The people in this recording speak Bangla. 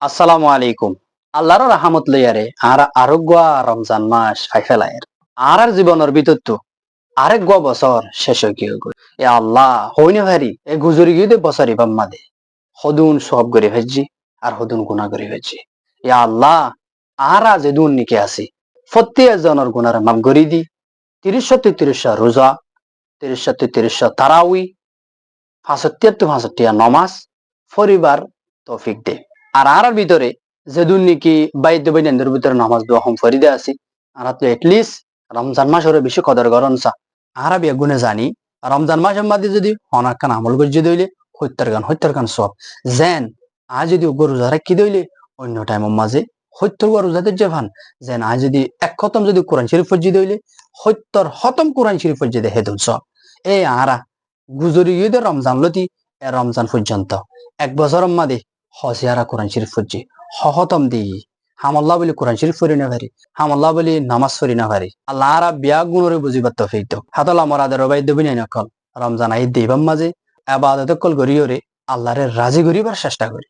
আসসালামু আলাইকুম। আল্লাহর রাহমত লইয়ারে আর আরোগ্য রমজান মাস ফাইফেলায়ের আর জীবনের ভিতর তো আরেক বছর শেষ হয়ে গিয়ে গই। এ আল্লাহ হইনে ভারি এ গুজরি গিয়ে বছরই বাম্মাদে হদুন সব করে ভেজি আর হদুন গুণা করে ভেজি। এ আল্লাহ আর আজ দুন নিকে আসি প্রত্যেক জনের গুণার মাপ গড়ি দি ৩০ রোজা ৩০ তারাউই ৫৭ নমাজ পরিবার তৌফিক দে। আর ভিতরে যেদুন নাকি বাইদ্য বৈন্যের ভিতরে নামাজ দোয়া হম ফরিদে আছি আর তো এটলিস্ট রমজান মাস ওরে বেশি কদর গরম চা আর বেগুনে জানি রমজান মাসের মধ্যে যদি অনাকান আমল গজ্জি দইলে হত্যার গান সব যেন আজ যদি গরু যারা কি দইলে অন্য টাইমের মাঝে হত্যার গরু যাদের যে ভান যেন আজ যদি এক খতম যদি কোরআন শরীফ ফজ্জি দইলে হত্যার হতম কোরআন শরীফ ফজ্জি দে হেদুন সব এই আরা গুজরি ঈদে রমজান লতি এ রমজান পর্যন্ত এক বছর মাদে হসিয়ারা কোরআন শরীফ ফজ্জি হহতম দি হামল্লাহ বলি কোরআন শরীফ ফরি না পারি হামল্লাহ বলি নামাজ ফরি না পারি আল্লাহ আরা বিয়া গুণরে বুঝিবার তৌফিক দাও হাতল আমাদের রবাই দেবি নাই নকল রমজান আই দিবাম মাঝে আবাদত কল গরিয়রে আল্লাহরে রাজি করিবার চেষ্টা করি।